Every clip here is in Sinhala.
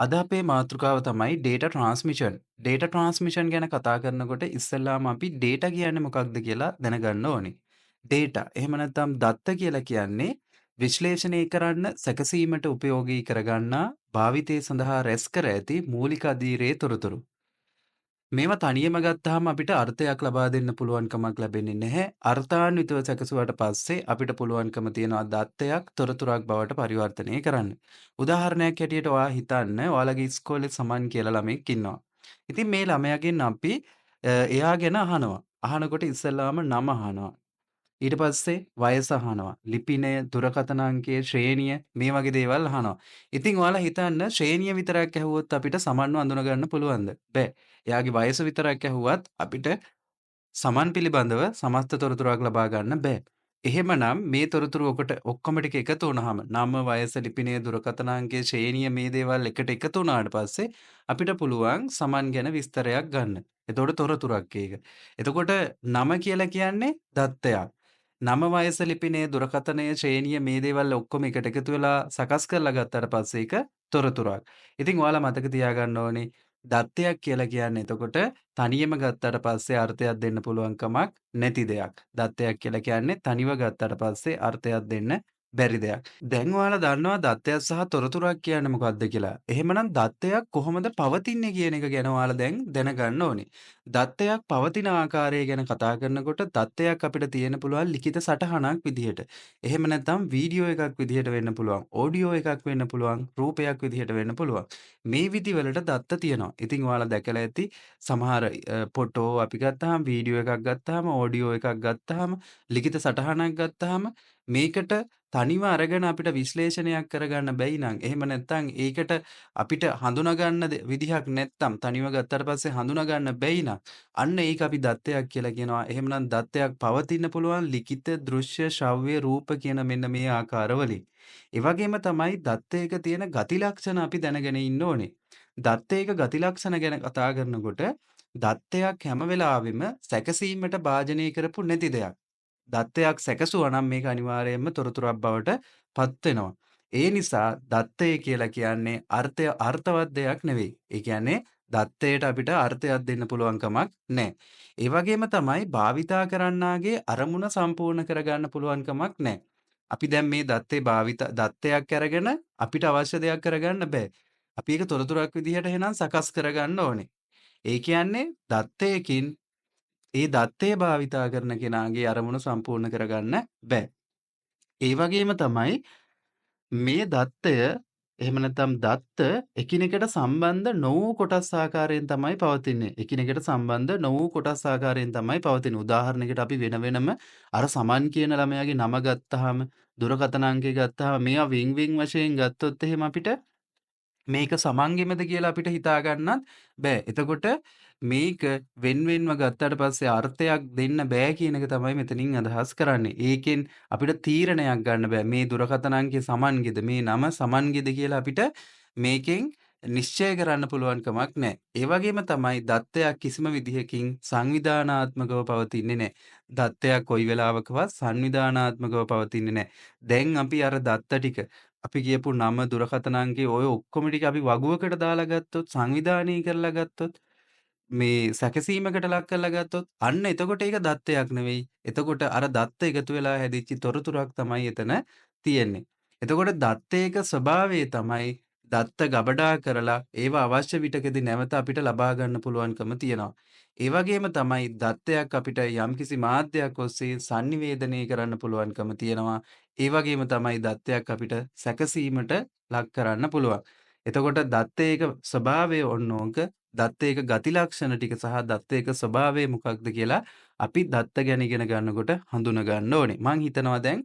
අද අපේ මාතෘකාව තමයි ඩේටා ට්‍රාන්ස්මිෂන්. ඩේටා ට්‍රාන්ස්මිෂන් ගැන කතා කරනකොට ඉස්සෙල්ලාම අපි ඩේටා කියන්නේ මොකක්ද කියලා දැනගන්න ඕනේ. ඩේටා එහෙම නැත්නම් දත්ත කියලා කියන්නේ විශ්ලේෂණය කරන්න, සැකසීමට උපයෝගී කරගන්නා, භාවිතය සඳහා රැස් කර ඇති මූලික අධීරයේ තොරතුරු. මේවා තනියම ගත්තාම අපිට අර්ථයක් ලබා දෙන්න පුළුවන් කමක් ලැබෙන්නේ නැහැ. අර්ථාන්විතව සැකසුවාට පස්සේ අපිට පුළුවන්කම තියෙනවා දත්තයක් තොරතුරක් බවට පරිවර්තනය කරන්න. උදාහරණයක් හැටියට ඔයා හිතන්න ඔයාලගේ ඉස්කෝලේ සමන් කියලා ළමෙක් ඉන්නවා. ඉතින් මේ ළමයාගෙන් අපි එයා ගැන අහනවා. අහනකොට ඉස්සෙල්ලාම නම අහනවා. ඊට පස්සේ වයස අහනවා. ලිපිනය, දුරකථන අංකය, ශ්‍රේණිය මේ වගේ දේවල් අහනවා. ඉතින් ඔයාලා හිතන්න ශ්‍රේණිය විතරක් ඇහුවොත් අපිට සමන්ව අඳුන ගන්න පුළුවන්ද? බෑ. එයාගේ වයස විතරක් ඇහුවත් අපිට සමන් පිළිබඳව සමස්ත තොරතුරක් ලබා ගන්න බෑ. එහෙමනම් මේ තොරතුරු ඔක්කොම ටික එකතු වුණාම නම, වයස, ලිපිනය, දුරකථන අංකය, ශ්‍රේණිය මේ දේවල් එකට එකතු වුණාට පස්සේ අපිට පුළුවන් සමන් ගැන විස්තරයක් ගන්න. එතකොට තොරතුරක් ඒක. එතකොට නම කියලා කියන්නේ දත්තයක්. නම, වයස, ලිපිනය, දුරකථනය, ශ්‍රේණිය මේ දේවල් ඔක්කොම එකට එකතු වෙලා සකස් කරලා ගත්තාට පස්සේ ඒක තොරතුරක්. ඉතින් ඔයාලා මතක තියාගන්න ඕනේ දත්තයක් කියලා කියන්නේ එතකොට තනියම ගත්තට පස්සේ අර්ථයක් දෙන්න පුළුවන් කමක් නැති දෙයක්. දත්තයක් කියලා කියන්නේ තනිව ගත්තට පස්සේ අර්ථයක් දෙන්න බැරි දෙයක්. දැන් ඔයාලා දන්නවා දත්තයක් සහ තොරතුරක් කියන්නේ මොකක්ද කියලා. එහෙමනම් දත්තයක් කොහොමද පවතින්නේ කියන එක ගැන ඔයාලා දැන් දැනගන්න ඕනේ. දත්තයක් පවතින ආකාරය ගැන කතා කරනකොට දත්තයක් අපිට තියෙන්න පුළුවන් ලිඛිත සටහනක් විදිහට. එහෙම නැත්නම් වීඩියෝ එකක් විදිහට වෙන්න පුළුවන්. ඔඩියෝ එකක් වෙන්න පුළුවන්. රූපයක් විදිහට වෙන්න පුළුවන්. මේ විදිවලට දත්ත තියෙනවා. ඉතින් ඔයාලා දැකලා ඇති සමහර ෆොටෝ අපි ගත්තාම, වීඩියෝ එකක් ගත්තාම, ඔඩියෝ එකක් ගත්තාම, ලිඛිත සටහනක් ගත්තාම මේකට තනිව අරගෙන අපිට විශ්ලේෂණයක් කරගන්න බැයි නම්, එහෙම නැත්නම් ඒකට අපිට හඳුනා ගන්න විදිහක් නැත්නම් තනිව ගත්තට පස්සේ හඳුනා ගන්න බැයි නම් අන්න ඒක අපි දත්තයක් කියලා කියනවා. එහෙමනම් දත්තයක් පවතින්න පුළුවන් ලිඛිත, දෘශ්‍ය, ශ්‍රව්‍ය, රූප කියන මෙන්න මේ ආකාරවලින්. ඒ වගේම තමයි දත්තයක තියෙන ගති ලක්ෂණ අපි දැනගෙන ඉන්න ඕනේ. දත්තයක ගති ලක්ෂණ ගැන කතා කරනකොට දත්තයක් හැම වෙලාවෙම සැකසීමට භාජනය කරපු නැති දෙයක්. දත්තයක් සැකසුවා නම් මේක අනිවාර්යයෙන්ම තොරතුරක් බවට පත් වෙනවා. ඒ නිසා දත්තය කියලා කියන්නේ අර්ථවත් දෙයක් නෙවෙයි. ඒ කියන්නේ දත්තයට අපිට අර්ථයක් දෙන්න පුළුවන් කමක් නැහැ. ඒ වගේම තමයි භාවිතා කරන්නාගේ අරමුණ සම්පූර්ණ කරගන්න පුළුවන් කමක් නැහැ. අපි දැන් මේ දත්තයක් අරගෙන අපිට අවශ්‍ය දෙයක් කරගන්න බෑ. අපි ඒක තොරතුරක් විදිහට එහෙනම් සකස් කරගන්න ඕනේ. ඒ කියන්නේ දත්තයකින් ඒ දත්තය භාවිතා කරන කෙනාගේ අරමුණු සම්පූර්ණ කරගන්න බෑ. ඒ වගේම තමයි මේ දත්තය එහෙම නැත්නම් දත්ත එකිනෙකට සම්බන්ධ නොවූ කොටස් ආකාරයෙන් තමයි පවතින්නේ. එකිනෙකට සම්බන්ධ නොවූ කොටස් ආකාරයෙන් තමයි පවතින්නේ. උදාහරණයකට අපි වෙන වෙනම අර සමන් කියන ළමයාගේ නම ගත්තාම, දුරකථන අංකය ගත්තාම මේවා වින් වින් වශයෙන් ගත්තොත් එහෙම අපිට මේක සමන්ගෙමද කියලා අපිට හිතා ගන්නත් බෑ. එතකොට මේක වෙන් වෙන්ව ගත්තට පස්සේ අර්ථයක් දෙන්න බෑ කියන එක තමයි මෙතනින් අදහස් කරන්නේ. ඒකෙන් අපිට තීරණයක් ගන්න බෑ. මේ දුරකථන අංකය සමන්ගෙද මේ නම සමන්ගෙද කියලා අපිට මේකෙන් නිශ්චය කරන්න පුළුවන් කමක් නැහැ. ඒ වගේම තමයි දත්තයක් කිසිම විදිහකින් සංවිධානාත්මකව පවතින්නේ නැහැ. දත්තයක් කොයි වෙලාවකවත් සංවිධානාත්මකව පවතින්නේ නැහැ. දැන් අපි අර දත්ත ටික අපි කියපු නම, දුරකථන අංකය ඔය ඔක්කොම ටික අපි වගුවකට දාලා ගත්තොත්, සංවිධානය කරලා ගත්තොත්, මේ සැකසීමකට ලක් කරලා ගත්තොත්, අන්න එතකොට ඒක දත්තයක් නෙවෙයි. එතකොට අර දත්ත එකතු වෙලා හැදිච්ච තොරතුරක් තමයි එතන තියෙන්නේ. එතකොට දත්තයක ස්වභාවය තමයි දත්ත ගබඩා කරලා ඒවා අවශ්‍ය විටකදී නැවත අපිට ලබා ගන්න පුළුවන්කම තියෙනවා. ඒ වගේම තමයි දත්තයක් අපිට යම්කිසි මාධ්‍යයක් ඔස්සේ sannivedanaya කරන්න පුළුවන්කම තියෙනවා. ඒ වගේම තමයි දත්තයක් අපිට සැකසීමට ලක් කරන්න පුළුවන්. එතකොට දත්තයක ස්වභාවය ඔන්න ඕක. දත්තයක ගති ලක්ෂණ ටික සහ දත්තයක ස්වභාවය මොකක්ද කියලා අපි දත්ත ගැන ඉගෙන ගන්නකොට හඳුනා ගන්න ඕනේ. මං හිතනවා දැන්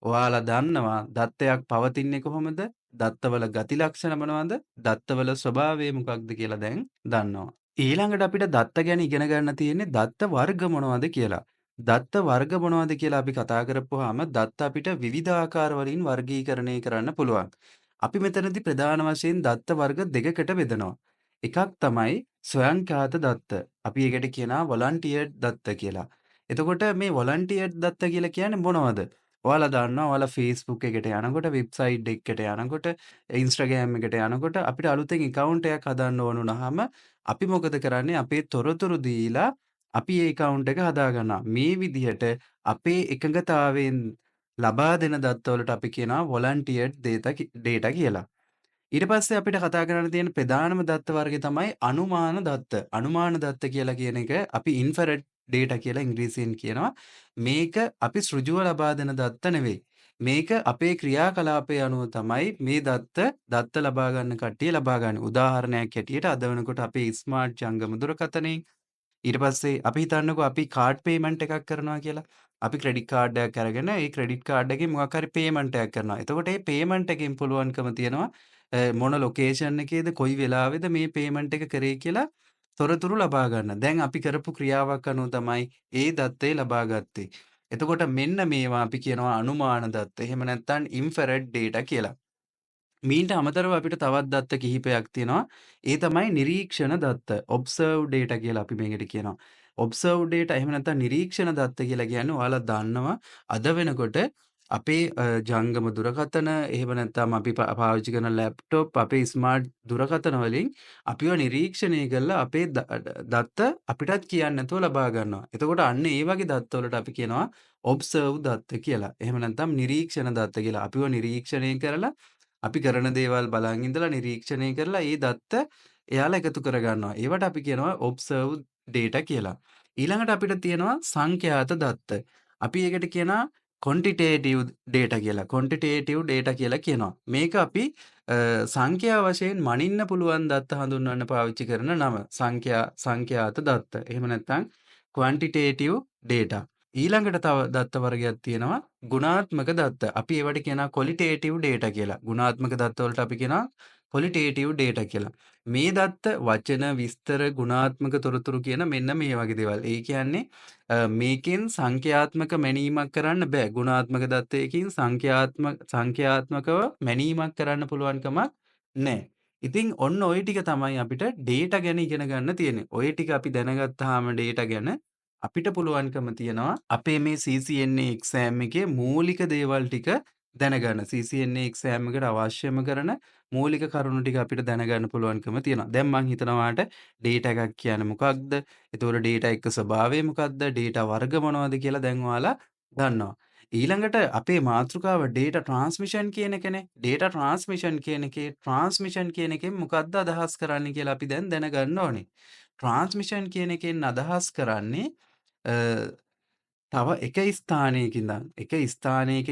ඔයාලා දන්නවා දත්තයක් පවතින්නේ කොහොමද? දත්තවල ගති ලක්ෂණ මොනවද? දත්තවල ස්වභාවය මොකක්ද කියලා දැන් දන්නවා. ඊළඟට අපිට දත්ත ගැන ඉගෙන ගන්න තියෙන්නේ දත්ත වර්ග මොනවද කියලා. දත්ත වර්ග මොනවද කියලා අපි කතා කරපුවාම දත්ත අපිට විවිධාකාර වලින් වර්ගීකරණය කරන්න පුළුවන්. අපි මෙතනදී ප්‍රධාන වශයෙන් දත්ත වර්ග දෙකකට බෙදනවා. එකක් තමයි ස්වයංඝාත දත්ත. අපි ඒකට කියනවා වොලන්ටියර්ඩ් දත්ත කියලා. එතකොට මේ වොලන්ටියර්ඩ් දත්ත කියලා කියන්නේ මොනවද? ඔයාලා දන්නවා ඔයාලා Facebook එකට යනකොට, වෙබ්සයිට් එකකට යනකොට, Instagram එකට යනකොට අපිට අලුතෙන් account එකක් හදන්න ඕන වුණාම අපි මොකද කරන්නේ? අපේ තොරතුරු දීලා අපි ඒ account එක හදා ගන්නවා. මේ විදිහට අපේ එකඟතාවයෙන් ලබා දෙන දත්තවලට අපි කියනවා volunteered data කියලා. ඊට පස්සේ අපිට කතා කරන්න තියෙන ප්‍රධානම දත්ත වර්ගය තමයි අනුමාන දත්ත. අනුමාන දත්ත කියලා කියන එක අපි ඉන්ෆරෙඩ් ඩේටා කියලා ඉංග්‍රීසියෙන් කියනවා. මේක අපි සෘජුව ලබා දෙන දත්ත නෙවෙයි. මේක අපේ ක්‍රියාකලාපය අනුව තමයි මේ දත්ත ලබා ගන්න කට්ටිය ලබා ගන්න. උදාහරණයක් හැටියට අද වෙනකොට අපේ ස්මාර්ට් ජංගම දුරකථනයෙන් ඊට පස්සේ අපි හිතන්නකෝ අපි කාඩ් පේමන්ට් එකක් කරනවා කියලා. අපි ක්‍රෙඩිට් කාඩ් එකක් අරගෙන ඒ ක්‍රෙඩිට් කාඩ් එකෙන් මොකක් හරි පේමන්ට් එකක් කරනවා. එතකොට මේ පේමන්ට් එකෙන් පුළුවන්කම තියෙනවා මොන ලොකේෂන් එකේද කොයි වෙලාවෙද මේ පේමන්ට් එක කරේ කියලා තොරතුරු ලබා ගන්න. දැන් අපි කරපු ක්‍රියාවක් අනුව තමයි ඒ දත්තය ලබා ගත්තේ. එතකොට මෙන්න මේවා අපි කියනවා අනුමාන දත්ත. එහෙම නැත්නම් ඉන්ෆරෙඩ් ඩේටා කියලා. මීට අමතරව අපිට තවත් දත්ත කිහිපයක් තියෙනවා. ඒ තමයි නිරීක්ෂණ දත්ත. ඔබ්සර්ව් ඩේටා කියලා අපි මේකට කියනවා. ඔබ්සර්ව් ඩේටා එහෙම නැත්නම් නිරීක්ෂණ දත්ත කියලා කියන්නේ ඔයාලා දන්නවා අද වෙනකොට අපේ ජංගම දුරකථන එහෙම නැත්නම් අපි පාවිච්චි කරන ලැප්ටොප් අපේ ස්මාර්ට් දුරකථන වලින් අපිව නිරීක්ෂණය කරලා අපේ දත්ත අපිටත් කියන්න නැතුව ලබා ගන්නවා. එතකොට අන්න ඒ වගේ දත්ත වලට අපි කියනවා ඔබ්සර්ව් දත්ත කියලා. එහෙම නැත්නම් නිරීක්ෂණ දත්ත කියලා. අපිව නිරීක්ෂණය කරලා අපි කරන දේවල් බලන් ඉඳලා නිරීක්ෂණය කරලා ඒ දත්ත එයාලා එකතු කරගන්නවා. ඒවට අපි කියනවා ඔබ්සර්ව් ඩේටා කියලා. ඊළඟට අපිට තියෙනවා සංඛ්‍යාත දත්ත. අපි ඒකට කියනවා ක්වොන්ටිටේටිව් ඩේටා කියලා. ක්වොන්ටිටේටිව් ඩේටා කියලා කියනවා. මේක අපි සංඛ්‍යා වශයෙන් මනින්න පුළුවන් දත්ත හඳුන්වන්න පාවිච්චි කරන නම. සංඛ්‍යාත දත්ත. එහෙම නැත්නම් ක්වොන්ටිටේටිව් ඩේටා. ඊළඟට තව දත්ත වර්ගයක් තියෙනවා ගුණාත්මක දත්ත. අපි ඒවට කියනවා ක්වොලිටේටිව් ඩේටා කියලා. ගුණාත්මක දත්ත වලට අපි කියනවා ක්වොලිටේටිව් ඩේටා කියලා. මේ දත්ත වචන විස්තර ගුණාත්මක තොරතුරු කියන මෙන්න මේ වගේ දේවල්. ඒ කියන්නේ මේකෙන් සංඛ්‍යාත්මක මැනීමක් කරන්න බෑ. ගුණාත්මක දත්තයකින් සංඛ්‍යාත්මකව මැනීමක් කරන්න පුළුවන් කමක් නැහැ. ඉතින් ඔන්න ඔය ටික තමයි අපිට ඩේටා ගැන ඉගෙන ගන්න තියෙන්නේ. ඔය ටික අපි දැනගත්තාම ඩේටා ගැන අපිට පුළුවන්කම තියෙනවා අපේ මේ CCNA එක්සෑම් එකේ මූලික දේවල් ටික දැනගන්න. CCNA එක්සෑම් එකට අවශ්‍යම කරන මූලික කරුණු ටික අපිට දැනගන්න පුළුවන්කම තියෙනවා. දැන් මම හිතනවා ඔයාලට ඩේටා එකක් කියන්නේ මොකක්ද? එතකොට ඩේටා එක ස්වභාවය මොකක්ද? ඩේටා වර්ග මොනවද කියලා දැන් ඔයාලා දන්නවා. ඊළඟට අපේ මාතෘකාව ඩේටා ට්‍රාන්ස්මිෂන් කියන එකනේ. ඩේටා ට්‍රාන්ස්මිෂන් කියන එකේ ට්‍රාන්ස්මිෂන් කියන එකෙන් මොකක්ද අදහස් කරන්නේ කියලා අපි දැන් දැනගන්න ඕනේ. ට්‍රාන්ස්මිෂන් කියන එකෙන් අදහස් කරන්නේ අ, තව එක ස්ථානයක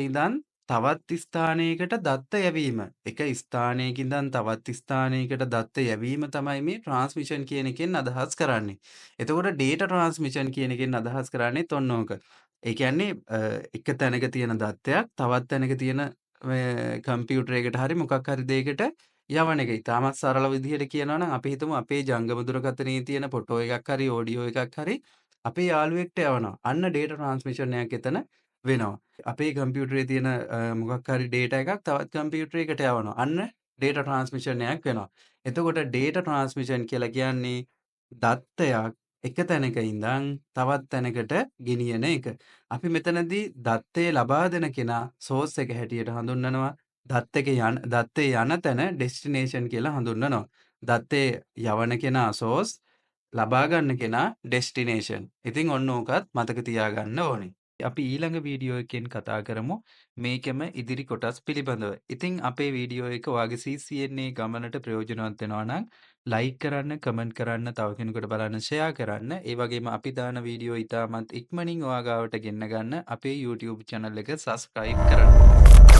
ඉඳන් තවත් ස්ථානයකට දත්ත යැවීම. එක ස්ථානයක ඉඳන් තවත් ස්ථානයකට දත්ත යැවීම තමයි මේ ට්‍රාන්ස්මිෂන් කියන එකෙන් අදහස් කරන්නේ. එතකොට ඩේටා ට්‍රාන්ස්මිෂන් කියන එකෙන් අදහස් කරන්නේත් ඔන්න ඕක. ඒ කියන්නේ එක තැනක තියෙන දත්තයක් තවත් තැනක තියෙන කම්පියුටරයකට හරි මොකක් හරි දෙයකට යවන එක. ඉතාමත් සරල විදිහට කියනවා නම් අපි හිතමු අපේ ජංගම දුරකථනයේ තියෙන ෆොටෝ එකක් හරි ඕඩියෝ එකක් හරි අපේ යාළුවෙක්ට යවනවා. අන්න ඩේටා ට්‍රාන්ස්මිෂන් එකක් එතන වෙනවා. අපේ කම්පියුටරේ තියෙන මොකක් හරි ඩේටා එකක් තවත් කම්පියුටරයකට යවනවා. අන්න ඩේටා ට්‍රාන්ස්මිෂන් එකක් වෙනවා. එතකොට ඩේටා ට්‍රාන්ස්මිෂන් කියලා කියන්නේ දත්තයක් එක තැනක ඉඳන් තවත් තැනකට ගෙනියන එක. අපි මෙතනදී දත්තය ලබා දෙන කෙනා සෝස් එක හැටියට හඳුන්වනවා. දත්තේ යන තැන ඩෙස්ටිනේෂන් කියලා හඳුන්වනවා. දත්තේ යවන කෙනා සෝස් ලබා ගන්න කෙනා ඩෙස්ටිනේෂන්. ඉතින් ඔන්න ඕකත් මතක තියාගන්න ඕනේ. අපි ඊළඟ වීඩියෝ එකෙන් කතා කරමු මේකෙම ඉදිරි කොටස් පිළිබඳව. ඉතින් අපේ වීඩියෝ එක ඔයාගේ CCNA ගමනට ප්‍රයෝජනවත් වෙනවා නම් ලයික් කරන්න, කමෙන්ට් කරන්න, තව කෙනෙකුට බලන්න ෂෙයා කරන්න. ඒ වගේම අපි දාන වීඩියෝ ඉතාමත් ඉක්මනින් ඔයා ගාවට ගෙන්න ගන්න අපේ YouTube channel එක subscribe කරන්න.